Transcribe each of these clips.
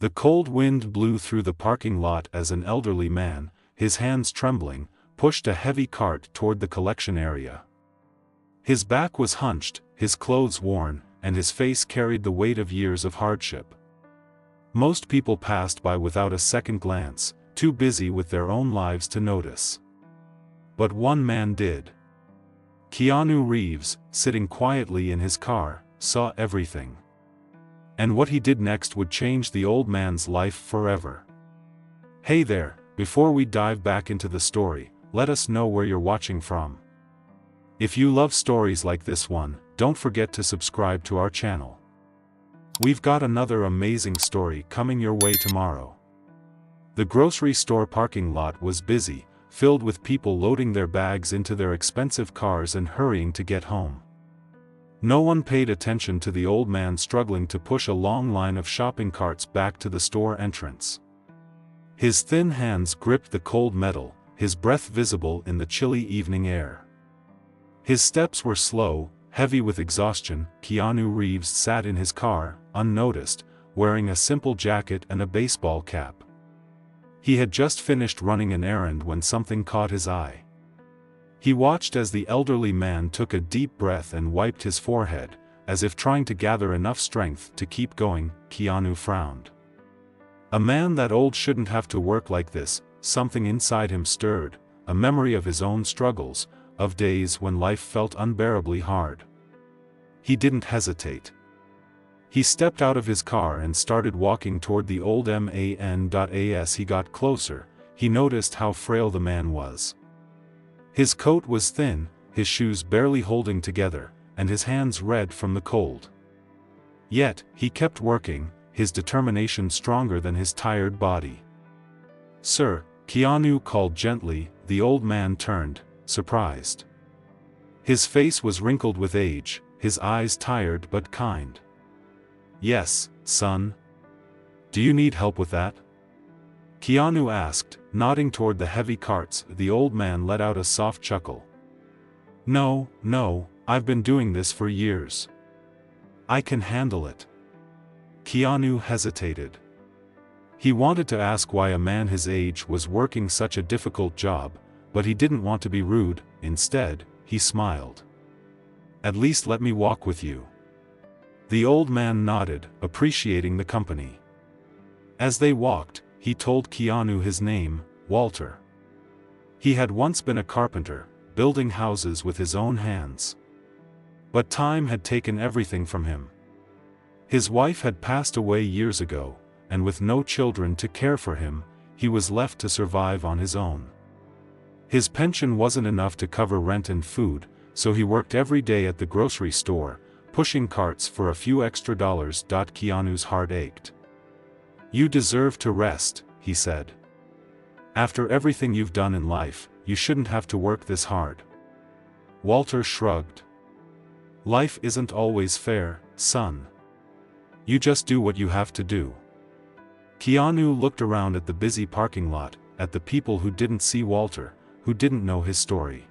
The cold wind blew through the parking lot as an elderly man, his hands trembling, pushed a heavy cart toward the collection area. His back was hunched, his clothes worn, and his face carried the weight of years of hardship. Most people passed by without a second glance, too busy with their own lives to notice. But one man did. Keanu Reeves, sitting quietly in his car, saw everything. And what he did next would change the old man's life forever. Hey there, before we dive back into the story, let us know where you're watching from. If you love stories like this one, don't forget to subscribe to our channel. We've got another amazing story coming your way tomorrow. The grocery store parking lot was busy, filled with people loading their bags into their expensive cars and hurrying to get home. No one paid attention to the old man struggling to push a long line of shopping carts back to the store entrance. His thin hands gripped the cold metal, his breath visible in the chilly evening air. His steps were slow, heavy with exhaustion. Keanu Reeves sat in his car, unnoticed, wearing a simple jacket and a baseball cap. He had just finished running an errand when something caught his eye. He watched as the elderly man took a deep breath and wiped his forehead, as if trying to gather enough strength to keep going. Keanu frowned. A man that old shouldn't have to work like this. Something inside him stirred, a memory of his own struggles, of days when life felt unbearably hard. He didn't hesitate. He stepped out of his car and started walking toward the old man. As he got closer, he noticed how frail the man was. His coat was thin, his shoes barely holding together, and his hands red from the cold. Yet, he kept working, his determination stronger than his tired body. "Sir," Keanu called gently. The old man turned, surprised. His face was wrinkled with age, his eyes tired but kind. "Yes, son. Do you need help with that?" Keanu asked, nodding toward the heavy carts. The old man let out a soft chuckle. No, I've been doing this for years. I can handle it." Keanu hesitated. He wanted to ask why a man his age was working such a difficult job, but he didn't want to be rude. Instead, he smiled. "At least let me walk with you." The old man nodded, appreciating the company. As they walked, he told Keanu his name, Walter. He had once been a carpenter, building houses with his own hands. But time had taken everything from him. His wife had passed away years ago, and with no children to care for him, he was left to survive on his own. His pension wasn't enough to cover rent and food, so he worked every day at the grocery store, pushing carts for a few extra dollars. Keanu's heart ached. "You deserve to rest," he said. "After everything you've done in life, you shouldn't have to work this hard." Walter shrugged. "Life isn't always fair, son. You just do what you have to do." Keanu looked around at the busy parking lot, at the people who didn't see Walter, who didn't know his story.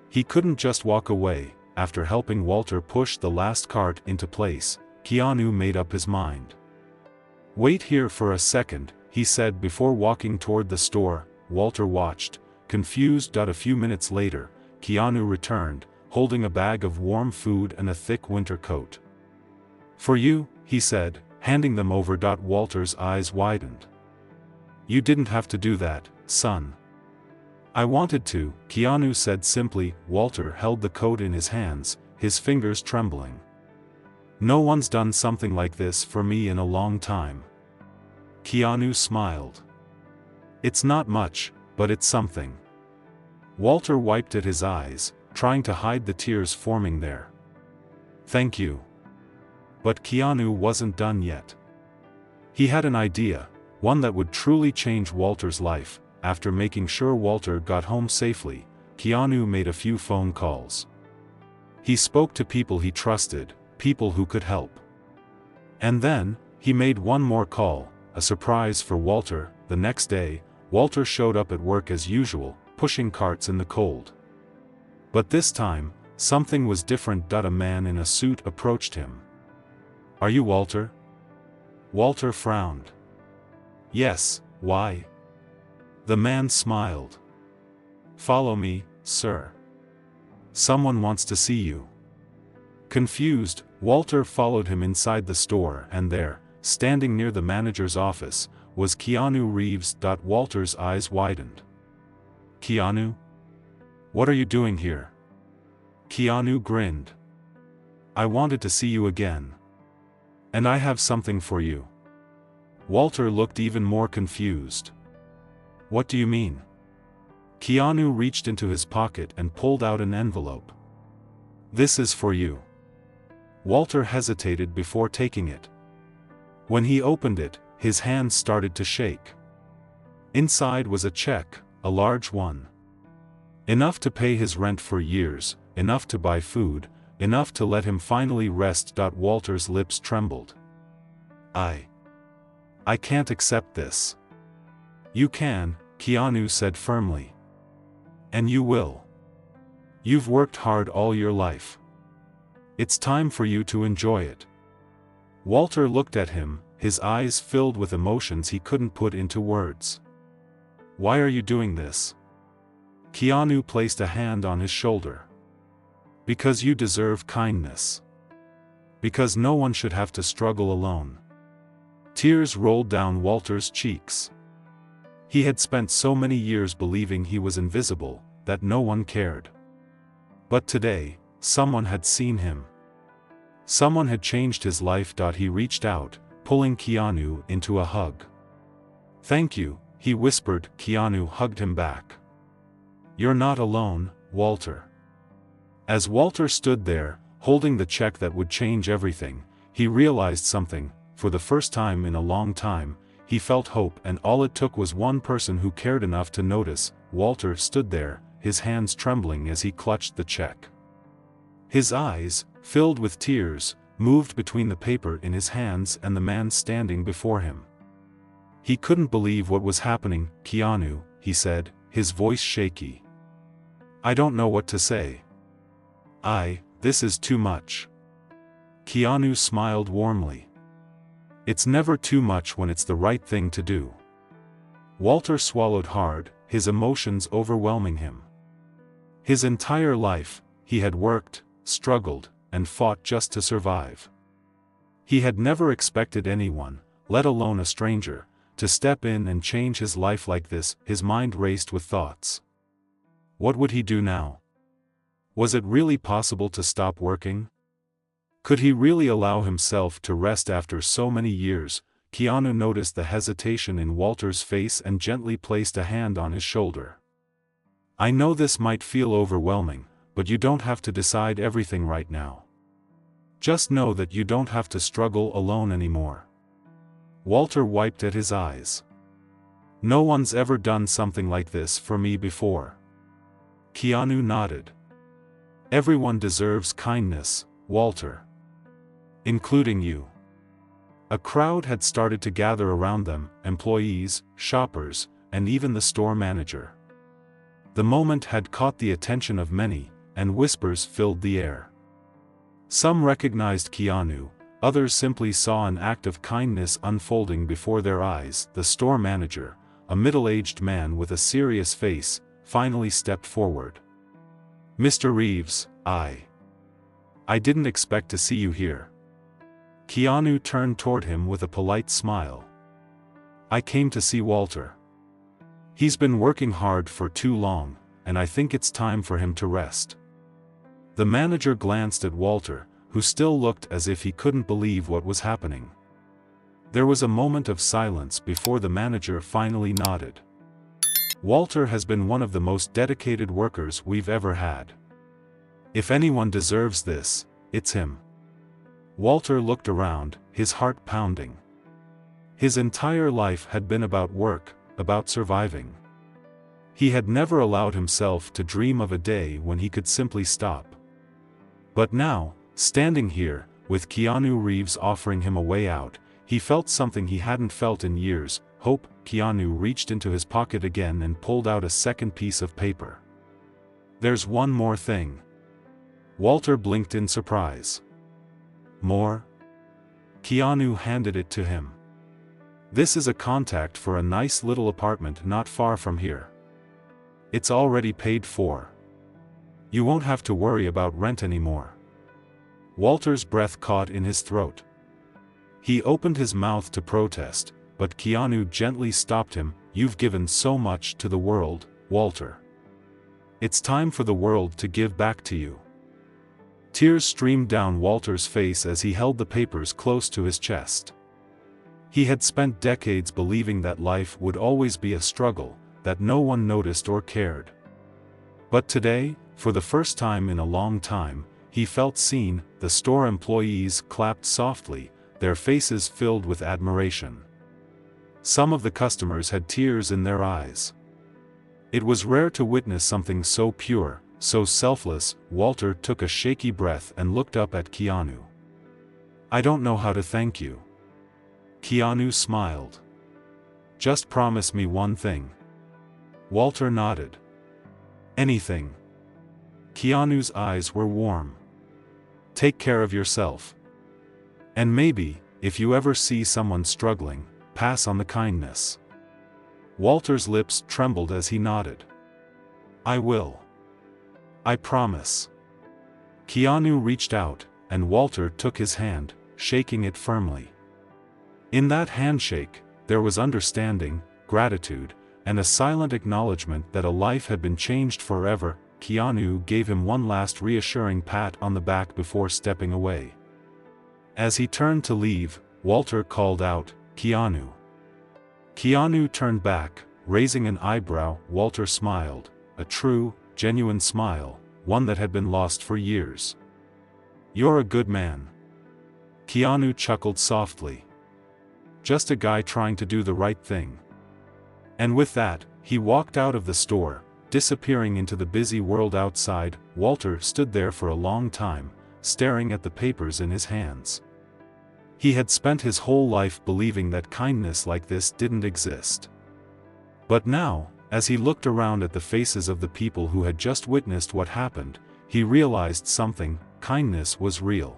He couldn't just walk away. After helping Walter push the last cart into place, Keanu made up his mind. "Wait here for a second," he said before walking toward the store. Walter watched, confused. A few minutes later, Keanu returned, holding a bag of warm food and a thick winter coat. "For you," he said, handing them over. Walter's eyes widened. "You didn't have to do that, son." "I wanted to," Keanu said simply. Walter held the coat in his hands, his fingers trembling. "No one's done something like this for me in a long time." Keanu smiled. "It's not much, but it's something." Walter wiped at his eyes, trying to hide the tears forming there. "Thank you." But Keanu wasn't done yet. He had an idea, one that would truly change Walter's life. After making sure Walter got home safely, Keanu made a few phone calls. He spoke to people he trusted, people who could help. And then, he made one more call, a surprise for Walter. The next day, Walter showed up at work as usual, pushing carts in the cold. But this time, something was different. A man in a suit approached him. "Are you Walter?" Walter frowned. Yes, why? The man smiled. Follow me, sir. Someone wants to see you. Confused, Walter followed him inside the store, and there, standing near the manager's office, was Keanu Reeves. Walter's eyes widened. Keanu? What are you doing here? Keanu grinned. I wanted to see you again. And I have something for you. Walter looked even more confused. What do you mean? Keanu reached into his pocket and pulled out an envelope. This is for you. Walter hesitated before taking it. When he opened it, his hands started to shake. Inside was a check, a large one. Enough to pay his rent for years, enough to buy food, enough to let him finally rest. Walter's lips trembled. I can't accept this. You can, Keanu said firmly. And you will. You've worked hard all your life. It's time for you to enjoy it. Walter looked at him, his eyes filled with emotions he couldn't put into words. Why are you doing this? Keanu placed a hand on his shoulder. Because you deserve kindness. Because no one should have to struggle alone. Tears rolled down Walter's cheeks. He had spent so many years believing he was invisible, that no one cared. But today, someone had seen him. Someone had changed his life. He reached out, pulling Keanu into a hug. Thank you, he whispered. Keanu hugged him back. You're not alone, Walter. As Walter stood there, holding the check that would change everything, he realized something. For the first time in a long time, he felt hope, and all it took was one person who cared enough to notice. Walter stood there, his hands trembling as he clutched the check. His eyes, filled with tears, moved between the paper in his hands and the man standing before him. He couldn't believe what was happening. Keanu, he said, his voice shaky. I don't know what to say. This is too much. Keanu smiled warmly. It's never too much when it's the right thing to do. Walter swallowed hard, his emotions overwhelming him. His entire life, he had worked, struggled, and fought just to survive. He had never expected anyone, let alone a stranger, to step in and change his life like this. His mind raced with thoughts. What would he do now? Was it really possible to stop working? Could he really allow himself to rest after so many years? Keanu noticed the hesitation in Walter's face and gently placed a hand on his shoulder. I know this might feel overwhelming, but you don't have to decide everything right now. Just know that you don't have to struggle alone anymore. Walter wiped at his eyes. No one's ever done something like this for me before. Keanu nodded. Everyone deserves kindness, Walter. Including you. A crowd had started to gather around them, employees, shoppers, and even the store manager. The moment had caught the attention of many, and whispers filled the air. Some recognized Keanu, others simply saw an act of kindness unfolding before their eyes. The store manager, a middle-aged man with a serious face, finally stepped forward. Mr. Reeves, I didn't expect to see you here. Keanu turned toward him with a polite smile. I came to see Walter. He's been working hard for too long, and I think it's time for him to rest. The manager glanced at Walter, who still looked as if he couldn't believe what was happening. There was a moment of silence before the manager finally nodded. Walter has been one of the most dedicated workers we've ever had. If anyone deserves this, it's him. Walter looked around, his heart pounding. His entire life had been about work, about surviving. He had never allowed himself to dream of a day when he could simply stop. But now, standing here, with Keanu Reeves offering him a way out, he felt something he hadn't felt in years, hope. Keanu reached into his pocket again and pulled out a second piece of paper. There's one more thing. Walter blinked in surprise. More? Keanu handed it to him. This is a contact for a nice little apartment not far from here. It's already paid for. You won't have to worry about rent anymore." Walter's breath caught in his throat. He opened his mouth to protest, but Keanu gently stopped him. "You've given so much to the world, Walter. It's time for the world to give back to you." Tears streamed down Walter's face as he held the papers close to his chest. He had spent decades believing that life would always be a struggle, that no one noticed or cared. But today, for the first time in a long time, he felt seen. The store employees clapped softly, their faces filled with admiration. Some of the customers had tears in their eyes. It was rare to witness something so pure, so selfless. Walter took a shaky breath and looked up at Keanu. "I don't know how to thank you." Keanu smiled. "Just promise me one thing." Walter nodded. "Anything." Keanu's eyes were warm. "Take care of yourself. And maybe, if you ever see someone struggling, pass on the kindness." Walter's lips trembled as he nodded. "I will. I promise." Keanu reached out, and Walter took his hand, shaking it firmly. In that handshake, there was understanding, gratitude, and a silent acknowledgement that a life had been changed forever. Keanu gave him one last reassuring pat on the back before stepping away. As he turned to leave, Walter called out, "Keanu." Keanu turned back, raising an eyebrow. Walter smiled, a true, genuine smile, one that had been lost for years. "You're a good man." Keanu chuckled softly. "Just a guy trying to do the right thing." And with that, he walked out of the store, disappearing into the busy world outside. Walter stood there for a long time, staring at the papers in his hands. He had spent his whole life believing that kindness like this didn't exist. But now, as he looked around at the faces of the people who had just witnessed what happened, he realized something: kindness was real.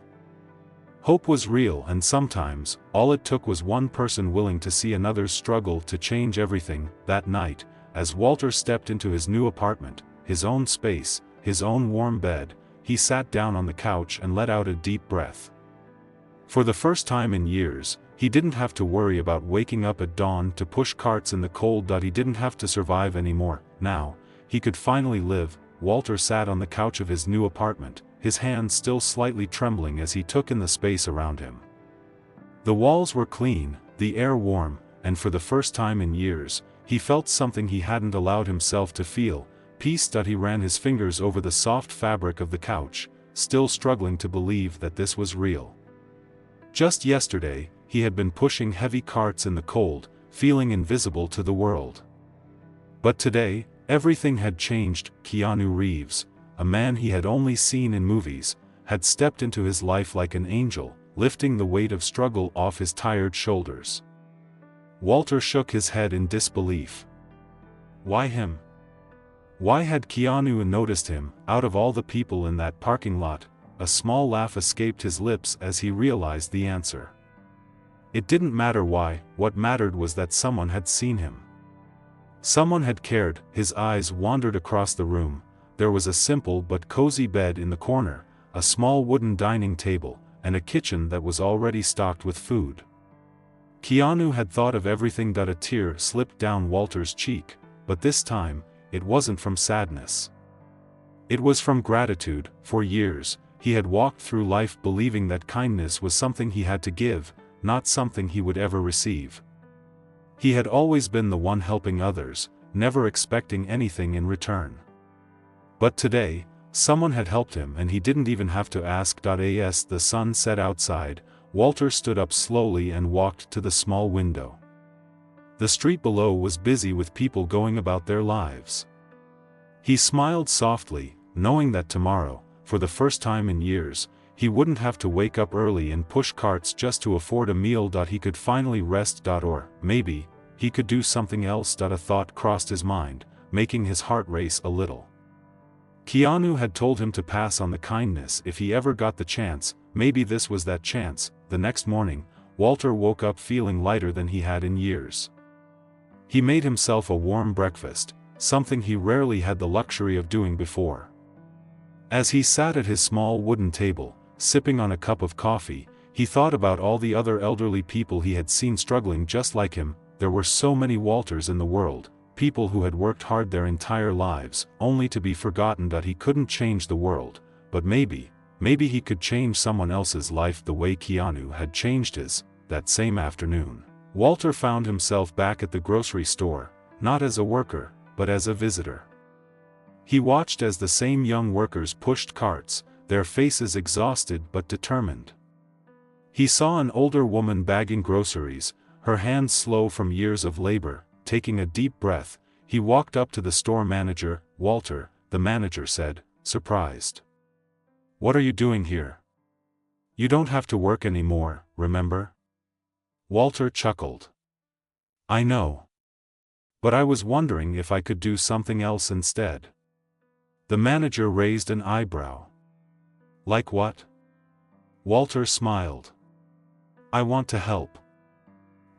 Hope was real, and sometimes, all it took was one person willing to see another's struggle to change everything. That night, as Walter stepped into his new apartment, his own space, his own warm bed, he sat down on the couch and let out a deep breath. For the first time in years, he didn't have to worry about waking up at dawn to push carts in the cold. He didn't have to survive anymore. Now, he could finally live. Walter sat on the couch of his new apartment, his hands still slightly trembling as he took in the space around him. The walls were clean, the air warm, and for the first time in years, he felt something he hadn't allowed himself to feel: peace. He ran his fingers over the soft fabric of the couch, still struggling to believe that this was real. Just yesterday, he had been pushing heavy carts in the cold, feeling invisible to the world. But today, everything had changed. Keanu Reeves, a man he had only seen in movies, had stepped into his life like an angel, lifting the weight of struggle off his tired shoulders. Walter shook his head in disbelief. Why him? Why had Keanu noticed him? Out of all the people in that parking lot, a small laugh escaped his lips as he realized the answer. It didn't matter why, what mattered was that someone had seen him. Someone had cared. His eyes wandered across the room. There was a simple but cozy bed in the corner, a small wooden dining table, and a kitchen that was already stocked with food. Keanu had thought of everything. A tear slipped down Walter's cheek, but this time, it wasn't from sadness. It was from gratitude. For years, he had walked through life believing that kindness was something he had to give, not something he would ever receive. He had always been the one helping others, never expecting anything in return. But today, someone had helped him and he didn't even have to ask. As the sun set outside, Walter stood up slowly and walked to the small window. The street below was busy with people going about their lives. He smiled softly, knowing that tomorrow, for the first time in years, he wouldn't have to wake up early and push carts just to afford a meal. He could finally rest. Or, maybe, he could do something else. A thought crossed his mind, making his heart race a little. Keanu had told him to pass on the kindness if he ever got the chance. Maybe this was that chance. The next morning, Walter woke up feeling lighter than he had in years. He made himself a warm breakfast, something he rarely had the luxury of doing before. As he sat at his small wooden table, sipping on a cup of coffee, he thought about all the other elderly people he had seen struggling just like him. There were so many Walters in the world, people who had worked hard their entire lives, only to be forgotten that he couldn't change the world, but maybe he could change someone else's life the way Keanu had changed his. That same afternoon, Walter found himself back at the grocery store, not as a worker, but as a visitor. He watched as the same young workers pushed carts, their faces exhausted but determined. He saw an older woman bagging groceries, her hands slow from years of labor. Taking a deep breath, he walked up to the store manager. "Walter," the manager said, surprised. "What are you doing here? You don't have to work anymore, remember?" Walter chuckled. "I know. But I was wondering if I could do something else instead." The manager raised an eyebrow. "Like what?" Walter smiled. "I want to help."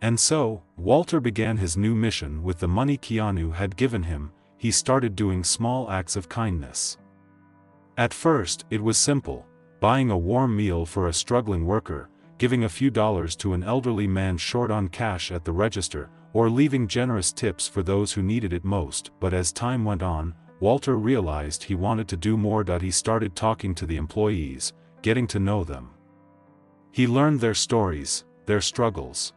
And so, Walter began his new mission with the money Keanu had given him. He started doing small acts of kindness. At first, it was simple, buying a warm meal for a struggling worker, giving a few dollars to an elderly man short on cash at the register, or leaving generous tips for those who needed it most. But as time went on, Walter realized he wanted to do more. He started talking to the employees, getting to know them. He learned their stories, their struggles.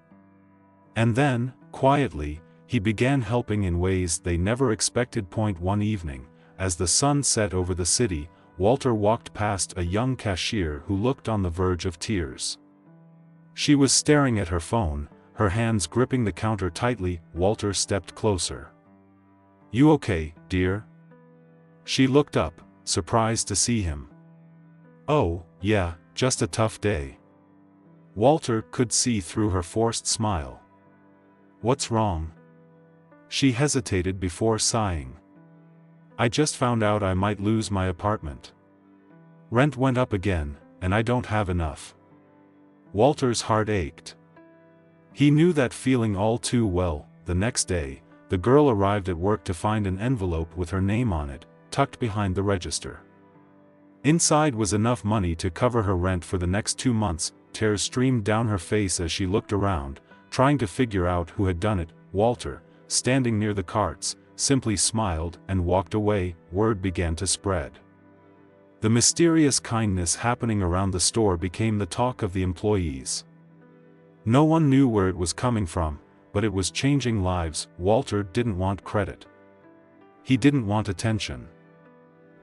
And then, quietly, he began helping in ways they never expected. One evening, as the sun set over the city, Walter walked past a young cashier who looked on the verge of tears. She was staring at her phone, her hands gripping the counter tightly. Walter stepped closer. "You okay, dear?" She looked up, surprised to see him. "Oh, yeah, just a tough day." Walter could see through her forced smile. "What's wrong?" She hesitated before sighing. "I just found out I might lose my apartment. Rent went up again, and I don't have enough." Walter's heart ached. He knew that feeling all too well. The next day, the girl arrived at work to find an envelope with her name on it, tucked behind the register. Inside was enough money to cover her rent for the next 2 months. Tears streamed down her face as she looked around, trying to figure out who had done it. Walter, standing near the carts, simply smiled and walked away. Word began to spread. The mysterious kindness happening around the store became the talk of the employees. No one knew where it was coming from, but it was changing lives. Walter didn't want credit. He didn't want attention.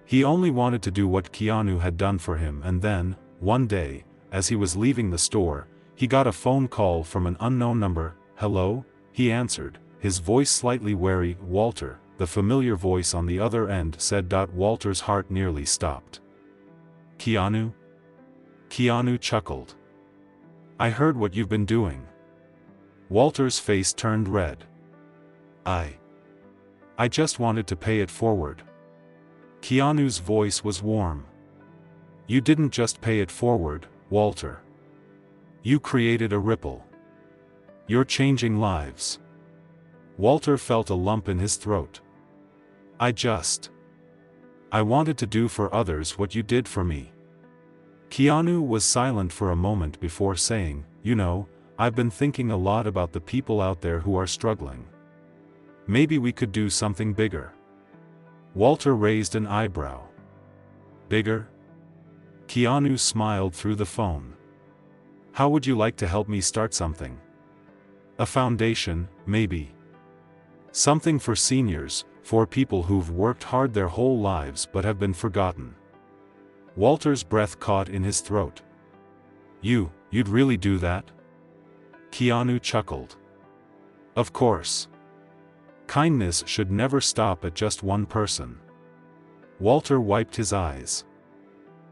He only wanted to do what Keanu had done for him. And then, one day, as he was leaving the store, he got a phone call from an unknown number. "Hello?" He answered, his voice slightly wary. "Walter," the familiar voice on the other end said. Walter's heart nearly stopped. "Keanu?" Keanu chuckled. "I heard what you've been doing." Walter's face turned red. I just wanted to pay it forward." Keanu's voice was warm. "You didn't just pay it forward, Walter. You created a ripple. You're changing lives." Walter felt a lump in his throat. I wanted to do for others what you did for me." Keanu was silent for a moment before saying, "You know, I've been thinking a lot about the people out there who are struggling. Maybe we could do something bigger." Walter raised an eyebrow. "Bigger?" Keanu smiled through the phone. "How would you like to help me start something? A foundation, maybe. Something for seniors, for people who've worked hard their whole lives but have been forgotten." Walter's breath caught in his throat. You'd really do that?" Keanu chuckled. "Of course. Kindness should never stop at just one person." Walter wiped his eyes.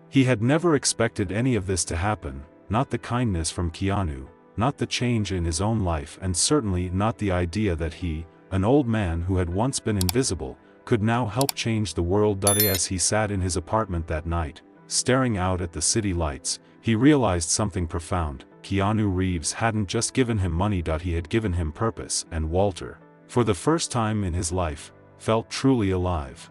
He had never expected any of this to happen, not the kindness from Keanu, not the change in his own life, and certainly not the idea that he, an old man who had once been invisible, could now help change the world. As he sat in his apartment that night, staring out at the city lights, he realized something profound. Keanu Reeves hadn't just given him money, he had given him purpose, and Walter, for the first time in his life, felt truly alive.